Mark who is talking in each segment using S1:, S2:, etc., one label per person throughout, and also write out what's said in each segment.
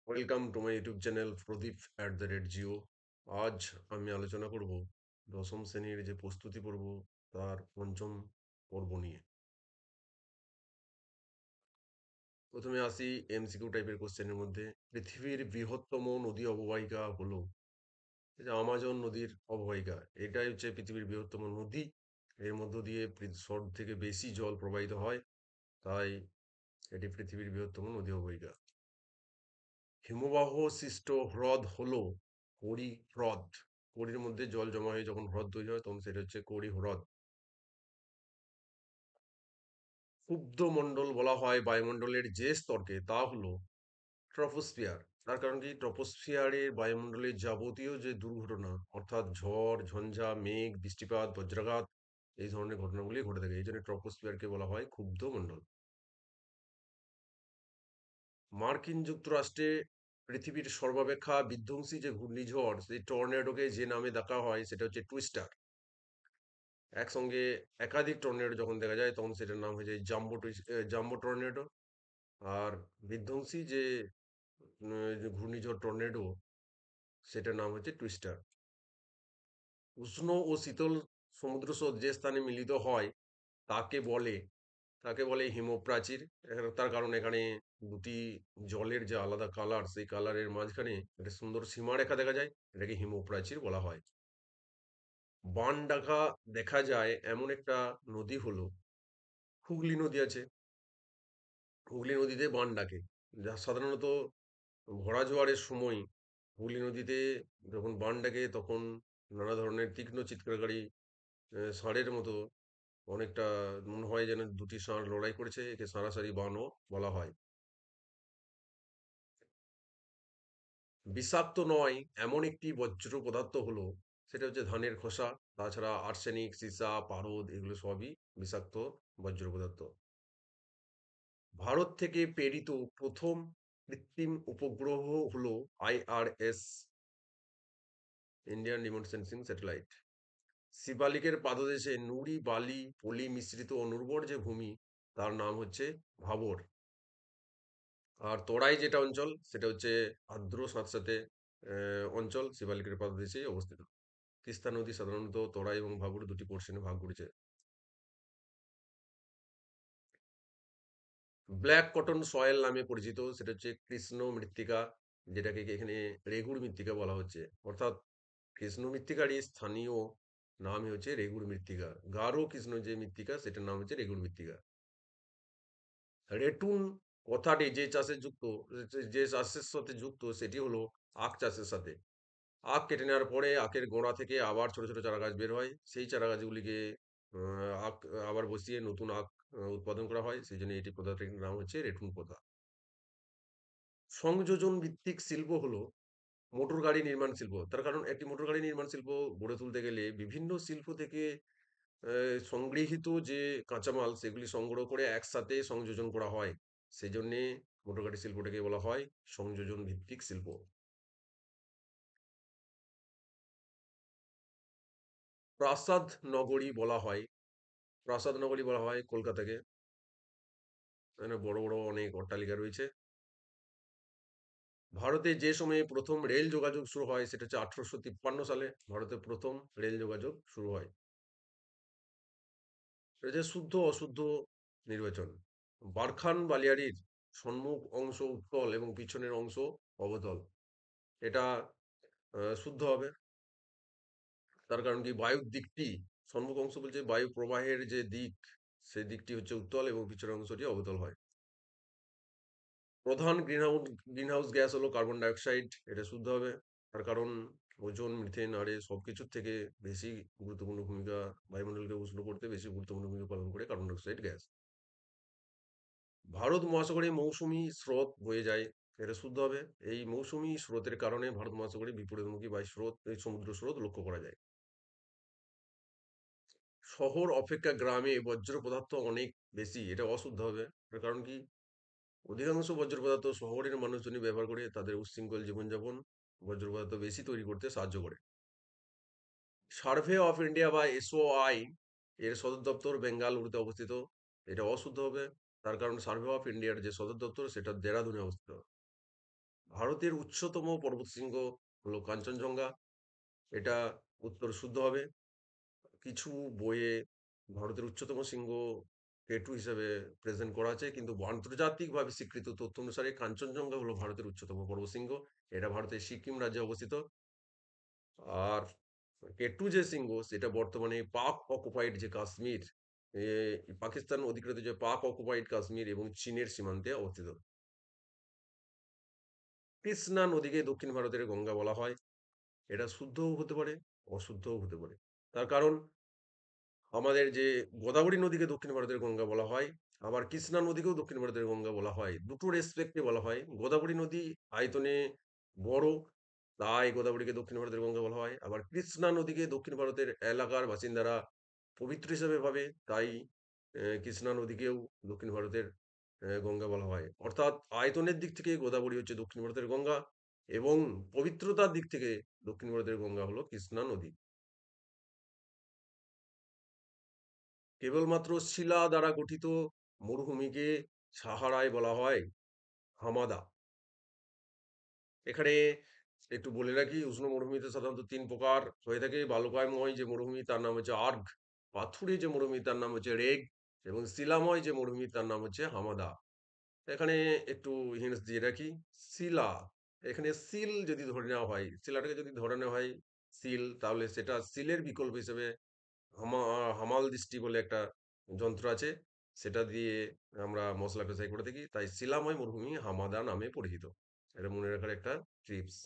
S1: Welcome to my YouTube channel Pradip @জিও। আজ আমি আলোচনা করব দশম শ্রেণীর যে প্রস্তুতি পর্ব তার পঞ্চম পর্ব নিয়ে। প্রথমে আসি এমসিকিউ টাইপের কোশ্চেনের মধ্যে। পৃথিবীর বৃহত্তম নদী অববাহিকা হলো এটা আমাজন নদীর অববাহিকা। এটাই হচ্ছে পৃথিবীর বৃহত্তম নদী। এর মধ্য দিয়ে সব থেকে বেশি জল প্রবাহিত হয়, তাই এটি পৃথিবীর বৃহত্তম নদী অববাহিকা। হিমবাহ সৃষ্ট হ্রদ হলো কোরি হ্রদ। কোরির মধ্যে জল জমা হয়ে যখন হ্রদ তৈরি হয় তখন সেটা হচ্ছে কোরি হ্রদ। ক্ষুব্ধ মণ্ডল বলা হয় বায়ুমণ্ডলের যে স্তরকে, তা হলো ট্রপোস্ফিয়ার। তার কারণ কি, ট্রপোস্ফিয়ারের বায়ুমণ্ডলের যাবতীয় যে দুর্ঘটনা, অর্থাৎ ঝড় ঝঞ্ঝা, মেঘ, বৃষ্টিপাত, বজ্রাঘাত, এই ধরনের ঘটনাগুলি ঘটে থাকে। এই জন্য ট্রপোস্ফিয়ারকে বলা হয় ক্ষুব্ধ মণ্ডল। মার্কিন যুক্তরাষ্ট্রে পৃথিবীর সর্বাপেক্ষা বিধ্বংসী যে ঘূর্ণিঝড়, সেই টর্নেডোকে যে নামে ডাকা হয় সেটা হচ্ছে টুইস্টার। একসঙ্গে একাধিক টর্নেডো যখন দেখা যায় তখন সেটার নাম হয়ে যায় জাম্বো টর্নেডো। আর বিধ্বংসী যে যে ঘূর্ণিঝড় টর্নেডো, সেটার নাম হচ্ছে টুইস্টার। উষ্ণ ও শীতল সমুদ্রস্রোত যে স্থানে মিলিত হয় তাকে বলে তাকে বলে হিমপ্রাচীর। তার কারণ এখানে দুটি জলের যে আলাদা কালার, সেই কালারের মাঝখানে একটা সুন্দর সীমারেখা দেখা যায়, এটাকে হিমপ্রাচীর বলা হয়। বান ডাকা দেখা যায় এমন একটা নদী হলো হুগলি নদী আছে। হুগলি নদীতে বান ডাকে, যা সাধারণত ভরা জোয়ারের সময় হুগলি নদীতে যখন বান ডাকে তখন নানা ধরনের তীক্ষ্ণ চিৎকারকারী ষাঁড়ের মতো অনেকটা মনে হয় যেন দুটি ষাঁড় লড়াই করেছে, একে সারাসারি বানও বলা হয়। বিষাক্ত নয় এমন একটি বজ্র পদার্থ হলো, সেটা হচ্ছে ধানের খোসা। তাছাড়া আর্সেনিক, সীসা, পারদ, এগুলো সবই বিষাক্ত বজ্র পদার্থ। ভারত থেকে প্রেরিত প্রথম কৃত্রিম উপগ্রহ হলো IRS, Indian remote sensing satellite. শিবালিকের পাদদেশে নুড়ি বালি পলি মিশ্রিত অনুর্বর যে ভূমি, তার নাম হচ্ছে ভাবর। আর তোরাই যেটা অঞ্চল, সেটা হচ্ছে আর্দ্র স্যাঁতসেঁতে অঞ্চল, শিবালিকের পাদদেশেই অবস্থিত। তিস্তা নদী সাধারণত তোরাই এবং ভাবর দুটি পোর্শনে ভাগ করেছে। ব্ল্যাক কটন সয়েল নামে পরিচিত, সেটা হচ্ছে কৃষ্ণ মৃত্তিকা, যেটাকে এখানে রেগুড় মৃত্তিকা বলা হচ্ছে। অর্থাৎ কৃষ্ণ মৃত্তিকারই স্থানীয় নামই হচ্ছে রেগুড় মৃত্তিকা। গারো কৃষ্ণ যে মৃত্তিকা, সেটার নাম হচ্ছে রেগুড় মৃত্তিকা। রেটুন কথাটি যে চাষের সাথে যুক্ত সেটি হলো আখ চাষের সাথে। আখ কেটে নেওয়ার পরে আখের গোড়া থেকে আবার ছোট ছোট চারা গাছ বের হয়, সেই চারা গাছগুলিকে আখ আবার বসিয়ে নতুন আখ উৎপাদন করা হয়, সেই জন্য এটি পদার্থটির নাম হচ্ছে রেটুন পদ্ধতি। সংযোজন ভিত্তিক শিল্প হলো মোটর গাড়ি নির্মাণ শিল্প। তার কারণ একটি মোটর গাড়ি নির্মাণ শিল্প গড়ে তুলতে গেলে বিভিন্ন শিল্প থেকে সংগৃহীত যে কাঁচামাল, সেগুলি সংগ্রহ করে একসাথে সংযোজন করা হয়। সেই জন্যে মোটর গাড়ি শিল্পটাকে বলা হয় সংযোজন ভিত্তিক শিল্প। প্রাসাদ নগরী বলা হয় প্রাসাদ নগরী বলা হয় কলকাতাকে। এখানে বড় বড় অনেক অট্টালিকা রয়েছে। ভারতে যে সময়ে প্রথম রেল যোগাযোগ শুরু হয় সেটা হচ্ছে 1853 সালে ভারতে প্রথম রেল যোগাযোগ শুরু হয়। এটা যে শুদ্ধ অশুদ্ধ নির্বাচন। বারখান বালিয়াড়ির সম্মুখ অংশ উত্তল এবং পিছনের অংশ অবতল। এটা শুদ্ধ হবে। তার কারণ কি, বায়ুর দিকটি, সম্মুখ অংশ বলছে বায়ু প্রবাহের যে দিক, সেই দিকটি হচ্ছে উত্তল এবং পিছনের অংশটি অবতল হয়। প্রধান গ্রিনহাউস গ্যাস হলো কার্বন ডাইঅক্সাইড, এটা শুদ্ধ হবে। তার কারণ ওজোন, মিথেন আর এ সবকিছুর থেকে বেশি গুরুত্বপূর্ণ ভূমিকা, বায়ুমণ্ডলকে উষ্ণ করতে বেশি গুরুত্বপূর্ণ ভূমিকা পালন করে কার্বন ডাইঅক্সাইড গ্যাস। ভারত মহাসাগরে মৌসুমী স্রোত বয়ে যায়, এটা শুদ্ধ হবে। এই মৌসুমী স্রোতের কারণে ভারত মহাসাগরে বিপরীতমুখী বায়ু স্রোত, এই সমুদ্র স্রোত লক্ষ্য করা যায়। শহর অপেক্ষা গ্রামে বজ্র পদার্থ অনেক বেশি, এটা অশুদ্ধ হবে। তার কারণ কি, অধিকাংশ বজ্র পদার্থ শহরের মানুষজনই ব্যবহার করে, তাদের উচ্ছৃঙ্খল জীবনযাপন বজ্র পদার্থ বেশি তৈরি করতে সাহায্য করে। সার্ভে অফ ইন্ডিয়া বা SOI এর সদর দপ্তর বেঙ্গালুরুতে অবস্থিত, এটা অশুদ্ধ হবে। তার কারণ সার্ভে অফ ইন্ডিয়ার যে সদর দপ্তর সেটা দেরাদুনে অবস্থিত। ভারতের উচ্চতম পর্বতশৃঙ্গ হলো কাঞ্চনজঙ্ঘা। এটা উত্তর শুদ্ধ হবে। কিছু বইয়ে ভারতের উচ্চতম শৃঙ্গ কেটু হিসেবে প্রেজেন্ট করা আছে, কিন্তু আন্তর্জাতিকভাবে স্বীকৃত তথ্য অনুসারে কাঞ্চনজঙ্ঘা হলো ভারতের উচ্চতম পর্বতশৃঙ্গ। এটা ভারতের সিকিম রাজ্যে অবস্থিত। আর কেটু যে শৃঙ্গ সেটা বর্তমানে পাক অকুপাইড যে কাশ্মীর, এ, পাকিস্তান অধিকৃত যে পাক অকুপাইড কাশ্মীর এবং চীনের সীমান্তে অবস্থিত। কৃষ্ণা নদীকে দক্ষিণ ভারতের গঙ্গা বলা হয়। এটা শুদ্ধও হতে পারে, অশুদ্ধও হতে পারে। তার কারণ আমাদের যে গোদাবরী নদীকে দক্ষিণ ভারতের গঙ্গা বলা হয়, আবার কৃষ্ণা নদীকেও দক্ষিণ ভারতের গঙ্গা বলা হয়। দুটো রেসপেক্টে বলা হয়। গোদাবরী নদী আয়তনে বড়, তাই গোদাবরীকে দক্ষিণ ভারতের গঙ্গা বলা হয়। আবার কৃষ্ণা নদীকে দক্ষিণ ভারতের এলাকার বাসিন্দারা পবিত্র হিসেবে ভাবে, তাই কৃষ্ণা নদীকেও দক্ষিণ ভারতের গঙ্গা বলা হয়। অর্থাৎ আয়তনের দিক থেকে গোদাবরী হচ্ছে দক্ষিণ ভারতের গঙ্গা, এবং পবিত্রতার দিক থেকে দক্ষিণ ভারতের গঙ্গা হলো কৃষ্ণা নদী। কেবলমাত্র শিলা দ্বারা গঠিত মরুভূমিকে সাহারায় বলা হয় হামাদা। এখানে একটু বলে রাখি, উষ্ণ মরুভূমিতে সাধারণত ৩ প্রকার হয়ে থাকে। বালুকাময় যে মরুভূমি তার নাম হচ্ছে আর্গ, পাথুরে যে মরুভূমি তার নাম হচ্ছে রেগ, এবং শিলাময় যে মরুভূমি তার নাম হচ্ছে হামাদা। এখানে একটু হিন্টস দিয়ে রাখি। শিলা, এখানে সিল যদি ধরে নেওয়া হয়, শিলাটাকে যদি ধরে নেওয়া হয় সিল, তাহলে সেটা সিলের বিকল্প হিসেবে হামা হামাল দৃষ্টি বলে একটা যন্ত্র আছে, সেটা দিয়ে আমরা মশলা পেশাই করে থাকি। তাই শিলাময় মরুভূমি হামাদা নামে পরিচিত। এটা মনে রাখার একটা টিপস।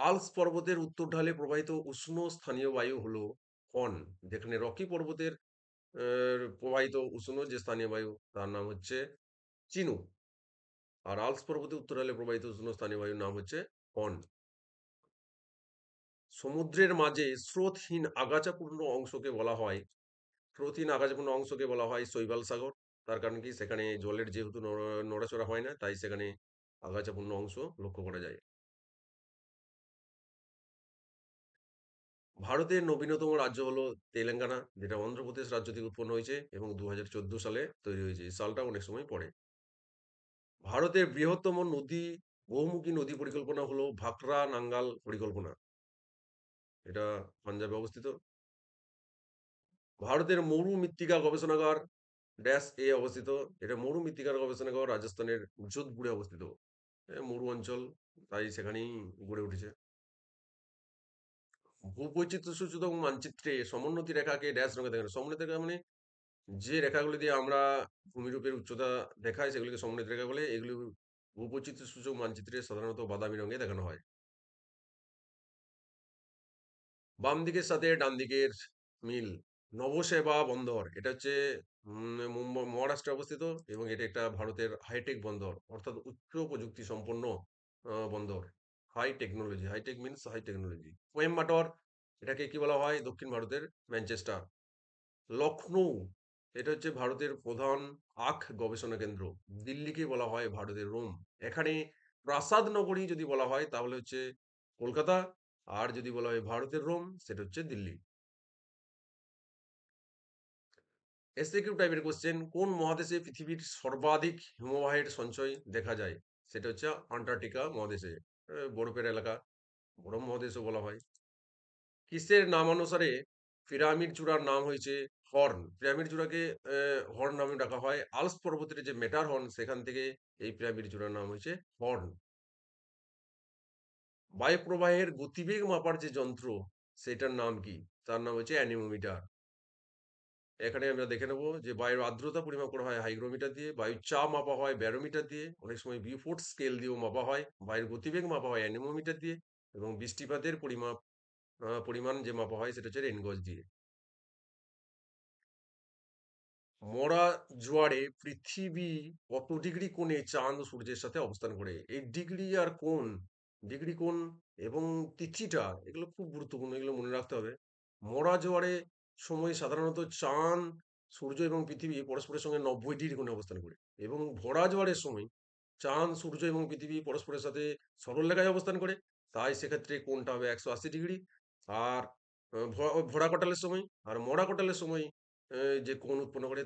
S1: আল্পস পর্বতের উত্তর ঢালে প্রবাহিত উষ্ণ স্থানীয় বায়ু হলো ফন। যেখানে রকি পর্বতের প্রবাহিত উষ্ণ যে স্থানীয় বায়ু তার নাম হচ্ছে চিনু। আর আল্পস পর্বতের উত্তর ঢালে প্রবাহিত উষ্ণ স্থানীয় বায়ুর নাম হচ্ছে ফন। সমুদ্রের মাঝে স্রোতহীন আগাছাপূর্ণ অংশকে বলা হয়, স্রোতহীন আগাছাপূর্ণ অংশকে বলা হয় শৈবাল সাগর। তার কারণ কি, সেখানে জলের যেহেতু নড়াচড়া হয় না, তাই সেখানে আগাছাপূর্ণ অংশ লক্ষ্য করা যায়। ভারতের নবীনতম রাজ্য হলো তেলেঙ্গানা, যেটা অন্ধ্রপ্রদেশ রাজ্য থেকে উৎপন্ন হয়েছে এবং ২০১৪ সালে তৈরি হয়েছে। এই সালটা অনেক সময় পড়ে। ভারতের বৃহত্তম নদী বহুমুখী নদী পরিকল্পনা হলো ভাকরা নাঙ্গাল পরিকল্পনা। এটা পাঞ্জাবে অবস্থিত। ভারতের মরু মৃত্তিকা গবেষণাগার ড্যাশ এ অবস্থিত। এটা মরু মৃত্তিকার গবেষণাগার রাজস্থানের যোধপুরে অবস্থিত। মরু অঞ্চল, তাই সেখানেই গড়ে উঠেছে। ভূবৈচিত্র্য সূচক মানচিত্রে সমোন্নতি রেখাকে ড্যাশ রঙে দেখানো। সমোন্নতি রেখা মানে যে রেখাগুলো দিয়ে আমরা ভূমিরূপের উচ্চতা দেখাই সেগুলিকে সমোন্নতি রেখা বলে। এগুলি ভূবৈচিত্র্য সূচক মানচিত্রে সাধারণত বাদামি রঙে দেখানো হয়। বাম দিকের সাথে ডান দিকের মিল। নবসেবা বন্দর এটা হচ্ছে মুম্বাই মহারাষ্ট্রে অবস্থিত, এবং এটা একটা ভারতের হাইটেক বন্দর, অর্থাৎ উচ্চ প্রযুক্তি সম্পন্ন বন্দর। High technology, hitech means high technology. Coimbatore, এটাকে কি বলা হয়, দক্ষিণ ভারতের ম্যানচেস্টার। লখনৌ, এটা হচ্ছে ভারতের প্রধান আখ গবেষণা কেন্দ্র। দিল্লিকে বলা হয় ভারতের রোম। এখানে প্রাসাদ নগরী যদি বলা হয় তাহলে হচ্ছে কলকাতা, আর যদি বলা হয় ভারতের রোম সেটা হচ্ছে দিল্লি। এসএকিউ টাইপের কোশ্চেন, কোন মহাদেশে পৃথিবীর সর্বাধিক হিমবাহের সঞ্চয় দেখা যায়? সেটা হচ্ছে আন্টার্কটিকা মহাদেশে। বরফের এলাকা, বরফ মহাদেশও বলা হয়। কিসের নামানুসারে পিরামিড চূড়ার নাম হয়েছে হর্ন? পিরামিড চূড়াকে হর্ন নামে ডাকা হয়। আল্পস পর্বতের যে মেটার হর্ন সেখান থেকে এই পিরামিড চূড়ার নাম হয়েছে হর্ন। বায়ু প্রবাহের গতিবেগ মাপার যে যন্ত্র সেটার নাম কি? তার নাম হচ্ছে অ্যানিমোমিটার। এখানে আমরা দেখে নেব যে বায়ুর আর্দ্রতা পরিমাপ করা হয় হাইগ্রোমিটার দিয়ে, বায়ুর চাপ মাপা হয় ব্যারোমিটার দিয়ে, অনেক সময় বিউফোর্ট স্কেল দিয়েও মাপা হয়, বায়ুর গতিবেগ মাপা হয় অ্যানিমোমিটার দিয়ে, এবং বৃষ্টিপাতের পরিমাণ যে মাপা হয় সেটা হচ্ছে রেনগজ দিয়ে। মরা জোয়ারে পৃথিবী কত ডিগ্রি কোণে চাঁদ ও সূর্যের সাথে অবস্থান করে? এই ডিগ্রি আর কোণ, ডিগ্রি কোণ এবং তিথিটা এগুলো খুব গুরুত্বপূর্ণ, এগুলো মনে রাখতে হবে। মরা জোয়ারে সময় সাধারণত চাঁদ, সূর্য এবং পৃথিবী পরস্পরের সঙ্গে ৯০ ডিগ্রি কোণে অবস্থান করে, এবং ভরা জোয়ারের সময় চাঁদ, সূর্য এবং পৃথিবী পরস্পরের সাথে সরল রেখায় অবস্থান করে, তাই সেক্ষেত্রে কোণটা হবে ১৮০ ডিগ্রি। আর ভরা কটালের সময় আর মরা কটালের সময় যে কোণ উৎপন্ন করে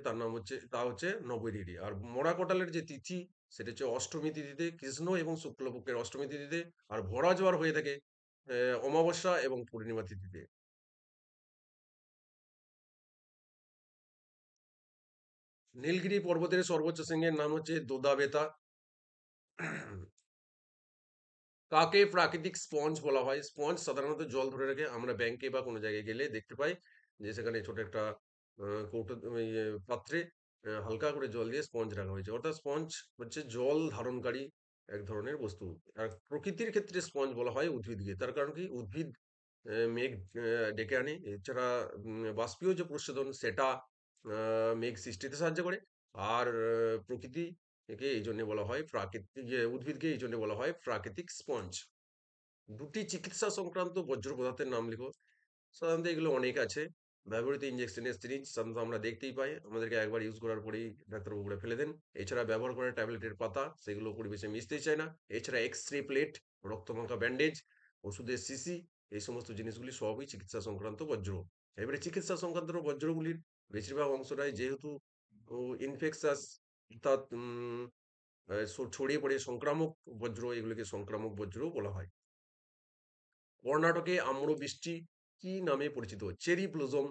S1: তা হচ্ছে 90°। আর মরা কোটালের যে তিথি সেটা হচ্ছে অষ্টমী তিথিতে, কৃষ্ণ এবং শুক্লপক্ষের অষ্টমী তিথিতে। আর ভরা জোয়ার হয়ে থাকে অমাবস্যা এবং পূর্ণিমা তিথিতে। নীলগিরি পর্বতের সর্বোচ্চ শৃঙ্গের নাম হচ্ছে দোদাবেতা। কাকে প্রাকৃতিক স্পঞ্জ বলা হয়? স্পঞ্জ সাধারণত জল ধরে রাখে। আমরা ব্যাংকে বা কোনো জায়গায় গেলে দেখতে পাই যে সেখানে ছোট একটা কৌটো পাত্রে হালকা করে জল দিয়ে স্পঞ্জ রাখা হয়েছে। অর্থাৎ স্পঞ্জ হচ্ছে জল ধারণকারী এক ধরনের বস্তু। আর প্রকৃতির ক্ষেত্রে স্পঞ্জ বলা হয় উদ্ভিদকে। তার কারণ কি? উদ্ভিদ মেঘ ডেকে আনে। এছাড়া বাষ্পীয় যে প্রস্বেদন সেটা মেঘ সৃষ্টিতে সাহায্য করে। আর প্রকৃতি একে এইজন্য বলা হয় উদ্ভিদকে এইজন্য বলা হয় প্রাকৃতিক স্পঞ্জ। ২ টি চিকিৎসা সংক্রান্ত বর্জ্য পদার্থের নাম লিখো। সাধারণত এগুলো অনেক আছে। ব্যবহৃত ইনজেকশনের সিরিঞ্জ সাধারণত আমরা দেখতেই পাই। আমাদেরকে একবার ইউজ করার পরেই ডাক্তারবাবু করে ফেলে দেন। এছাড়া ব্যবহার করা ট্যাবলেটের পাতা, সেগুলো পরিবেশে মিশতেই চায় না। এছাড়া এক্স-রে প্লেট, রক্তমাখা ব্যান্ডেজ, ওষুধের শিশি, এই সমস্ত জিনিসগুলি সবই চিকিৎসা সংক্রান্ত বর্জ্য। এবারে চিকিৎসা সংক্রান্ত বর্জ্যগুলির বেশিরভাগ অংশটাই যেহেতু ও ইনফেকশাস, অর্থাৎ ছড়িয়ে পড়ে সংক্রামক বর্জ্য, এগুলোকে সংক্রামক বর্জ্যও বলা হয়। কর্ণাটকে আম্রবৃষ্টি কি নামে পরিচিত? চেরি ব্লসম,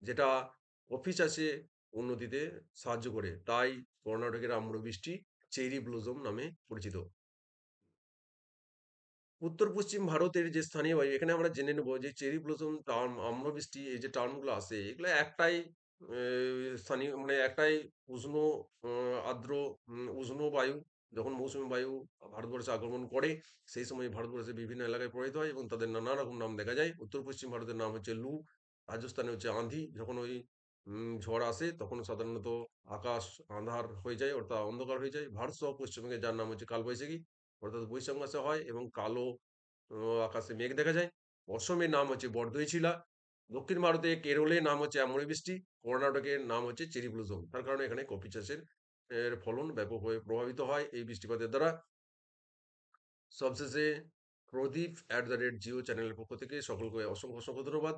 S1: যেটা কফি চাষে উন্নতিতে সাহায্য করে। তাই কর্ণাটকের আম্রবৃষ্টি চেরি ব্লসম নামে পরিচিত। উত্তর-পশ্চিম ভারতের যে স্থানীয় বায়ু, এখানে আমরা জেনে নেব যে চেরি ব্লসম টার্ম, আম্রবৃষ্টি, এই যে টার্মগুলো আসে এগুলো একটাই স্থানীয়, মানে একটাই উষ্ণ, আর্দ্র, উষ্ণ বায়ু। যখন মৌসুমী বায়ু ভারতবর্ষে আগমন করে সেই সময় ভারতবর্ষের বিভিন্ন এলাকায় প্রবাহিত হয় এবং তাদের নানা রকম নাম দেখা যায়। উত্তর-পশ্চিম ভারতের নাম হচ্ছে লু, রাজস্থানে হচ্ছে আঁধি। যখন ওই ঝড় আসে তখন সাধারণত আকাশ আঁধার হয়ে যায়, অর্থাৎ অন্ধকার হয়ে যায়। ভারত সহ পশ্চিমবঙ্গে যার নাম হচ্ছে কালবৈশাখী, অর্থাৎ বৈশাখ মাসে হয় এবং কালো আকাশে মেঘ দেখা যায়। অসমের নাম হচ্ছে বরদইছিলা। দক্ষিণ ভারতে কেরলের নাম হচ্ছে অ্যামোরে বৃষ্টি। কর্ণাটকের নাম হচ্ছে চেরি ব্লসম। তার কারণে এখানে কফি চাষের ফলন ব্যাপকভাবে প্রভাবিত হয় এই বৃষ্টিপাতের দ্বারা। সবশেষে প্রদীপ @জিও চ্যানেলের পক্ষ থেকে সকলকে অসংখ্য ধন্যবাদ।